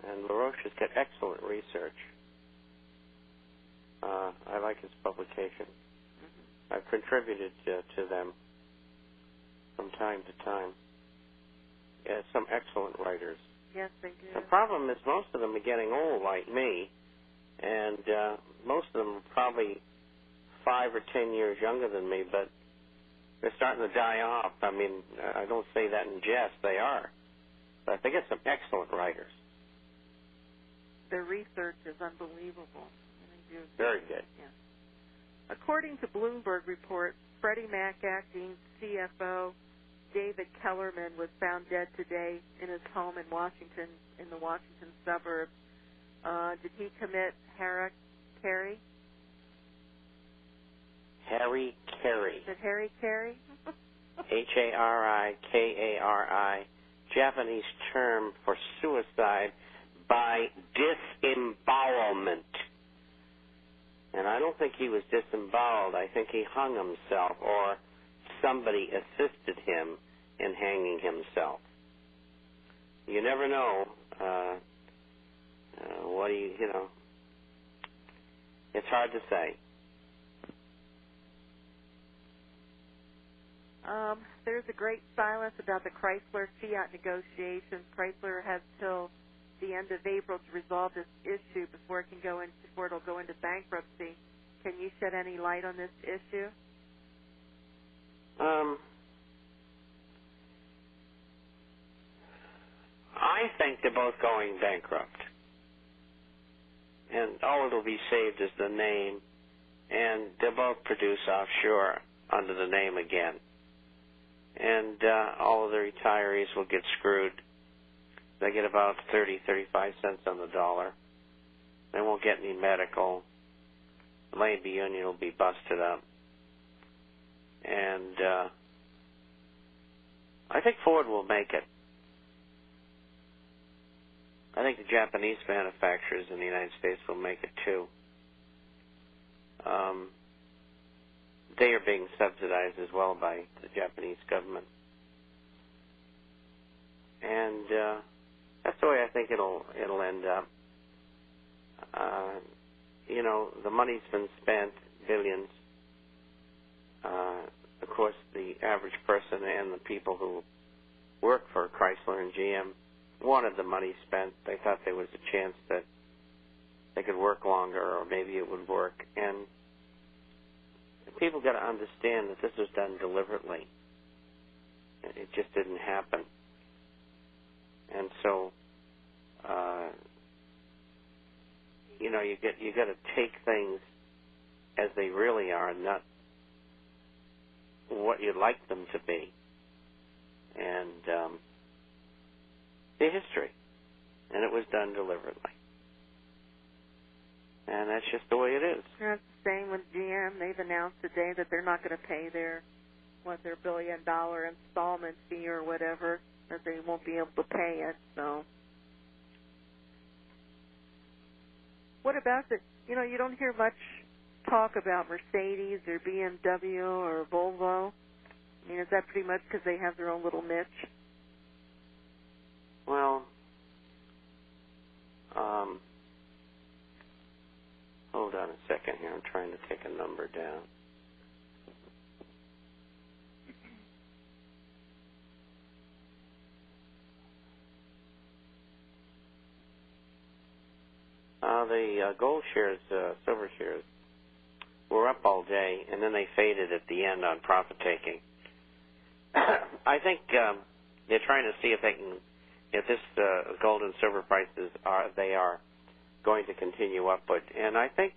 And LaRoche has got excellent research. I like his publication. I've contributed to them from time to time. Some excellent writers. Yes, they do. The problem is most of them are getting old like me, and most of them are probably 5 or 10 years younger than me, but they're starting to die off. I mean, I don't say that in jest. They are. But they get some excellent writers. Their research is unbelievable. Very good. Yeah. According to Bloomberg report, Freddie Mac acting CFO David Kellerman was found dead today in his home in Washington, in the Washington suburbs. Did he commit harikari? Harry Carey. Is it Harry Carey? Harikari, Japanese term for suicide by disembowelment. And I don't think he was disemboweled. I think he hung himself, or somebody assisted him in hanging himself. You never know. What do you know? It's hard to say. There's a great silence about the Chrysler Fiat negotiations. Chrysler has till the end of April to resolve this issue before it'll go into bankruptcy. Can you shed any light on this issue? I think they're both going bankrupt. And all it'll be saved is the name, and they'll both produce offshore under the name again. And all of the retirees will get screwed. They get about 35 cents on the dollar. They won't get any medical. The labor union will be busted up. And I think Ford will make it. I think the Japanese manufacturers in the United States will make it too. They are being subsidized as well by the Japanese government. And that's the way I think it'll end up. The money's been spent, billions. Of course, the average person and the people who work for Chrysler and GM wanted the money spent. They thought there was a chance that they could work longer, or maybe it would work. And people got to understand that this was done deliberately. It just didn't happen. And so, you got to take things as they really are, not what you'd like them to be. And the history, and it was done deliberately. And that's just the way it is. That's the same with GM. They've announced today that they're not going to pay their $1 billion installment fee or whatever, that they won't be able to pay it. So, what about the? You don't hear much talk about Mercedes or BMW or Volvo. I mean, is that pretty much because they have their own little niche? Well, hold on a second here. I'm trying to take a number down. The gold shares, silver shares, were up all day, and then they faded at the end on profit taking. I think they're trying to see if they can, if this gold and silver prices are going to continue upward. And I think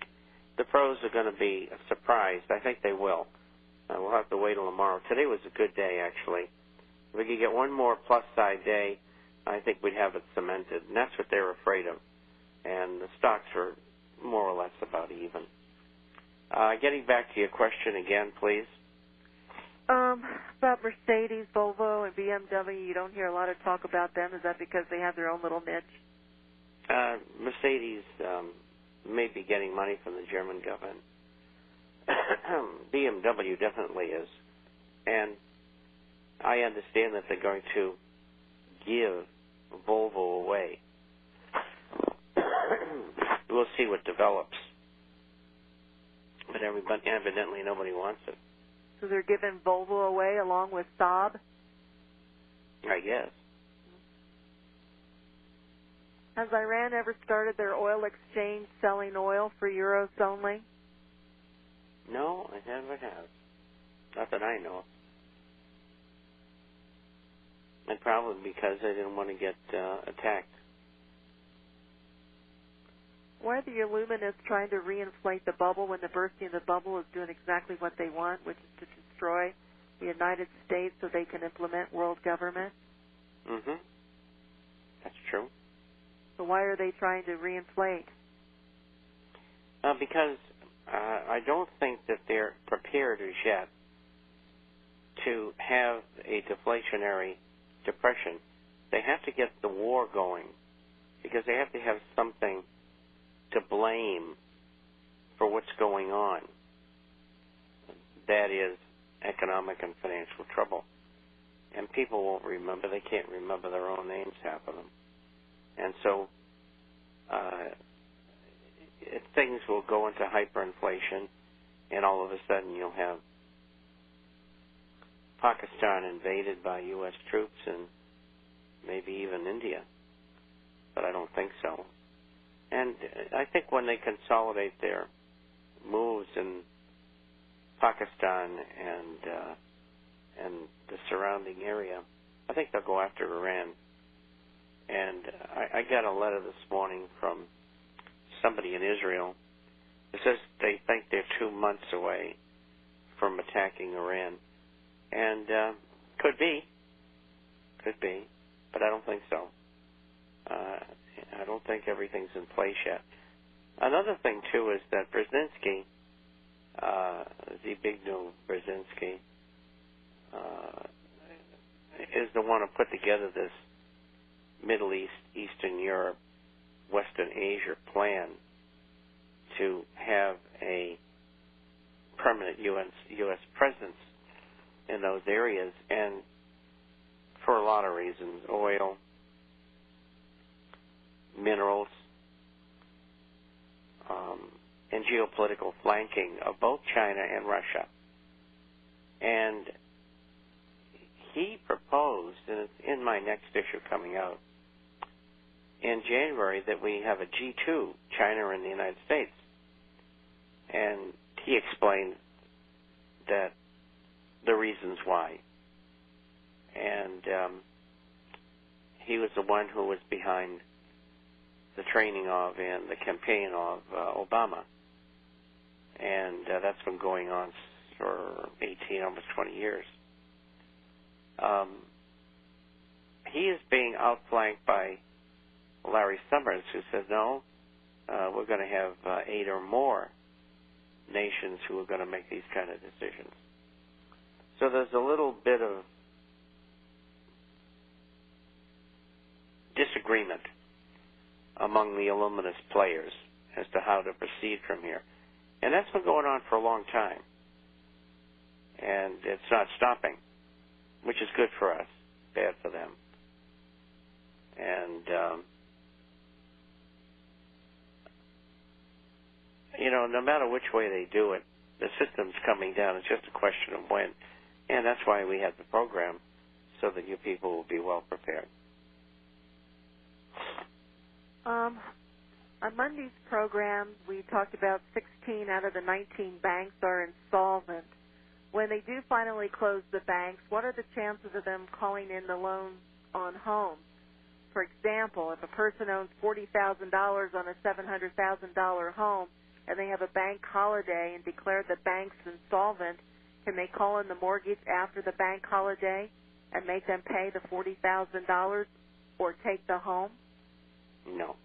the pros are going to be surprised. I think they will. We'll have to wait till tomorrow. Today was a good day, actually. If we could get one more plus-side day, I think we'd have it cemented. And that's what they're afraid of. And the stocks are more or less about even. Getting back to your question again, please. About Mercedes, Volvo, and BMW, you don't hear a lot of talk about them. Is that because they have their own little niche? Mercedes may be getting money from the German government. BMW definitely is. And I understand that they're going to give Volvo away. see what develops. But evidently nobody wants it. So they're giving Volvo away along with Saab? I guess. Has Iran ever started their oil exchange selling oil for euros only? No, it never has. Not that I know of. And probably because they didn't want to get attacked. Why are the illuminists trying to reinflate the bubble when the bursting of the bubble is doing exactly what they want, which is to destroy the United States so they can implement world government? Mm-hmm. That's true. So why are they trying to reinflate? Because I don't think that they're prepared as yet to have a deflationary depression. They have to get the war going because they have to have something to blame for what's going on. That is economic and financial trouble. And people won't remember. They can't remember their own names, half of them. And so things will go into hyperinflation, and all of a sudden you'll have Pakistan invaded by U.S. troops and maybe even India. But I don't think so. And I think when they consolidate their moves in Pakistan and the surrounding area, I think they'll go after Iran. And I got a letter this morning from somebody in Israel that says they think they're 2 months away from attacking Iran. And could be, but I don't think so. I don't think everything's in place yet. Another thing, too, is that Brzezinski, Zbigniew Brzezinski, is the one who put together this Middle East, Eastern Europe, Western Asia plan to have a permanent U.S. presence in those areas, and for a lot of reasons: oil, minerals, and geopolitical flanking of both China and Russia. And he proposed, and it's in my next issue coming out in January, that we have a G2, China and the United States. And he explained that the reasons why. And he was the one who was behind the training of and the campaign of Obama. And that's been going on for 18, almost 20 years. He is being outflanked by Larry Summers, who says, no, we're going to have 8 or more nations who are going to make these kind of decisions. So there's a little bit of disagreement among the Illuminist players as to how to proceed from here. And that's been going on for a long time. And it's not stopping, which is good for us, bad for them. And, no matter which way they do it, the system's coming down. It's just a question of when. And that's why we have the program, so that you people will be well prepared. On Monday's program, we talked about 16 out of the 19 banks are insolvent. When they do finally close the banks, what are the chances of them calling in the loan on homes? For example, if a person owns $40,000 on a $700,000 home and they have a bank holiday and declare the bank's insolvent, can they call in the mortgage after the bank holiday and make them pay the $40,000 or take the home? No.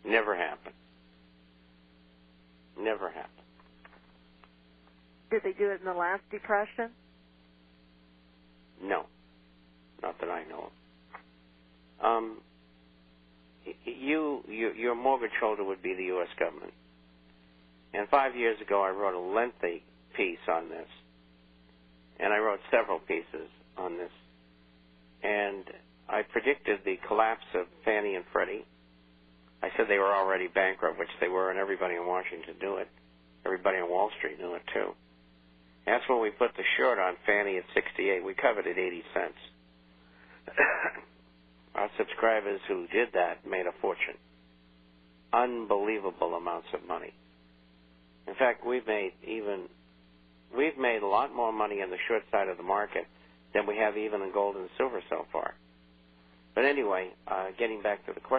Never happened. Never happened. Did they do it in the last depression? No. Not that I know of. Your mortgage holder would be the U.S. government. And 5 years ago, I wrote a lengthy piece on this. And I wrote several pieces on this. And I predicted the collapse of Fannie and Freddie I said they were already bankrupt, which they were, and everybody in Washington knew it. Everybody on Wall Street knew it, too. That's when we put the short on Fannie at 68. We covered at 80 cents. Our subscribers who did that made a fortune. Unbelievable amounts of money. In fact, we've made a lot more money on the short side of the market than we have even in gold and silver so far. But anyway, getting back to the question.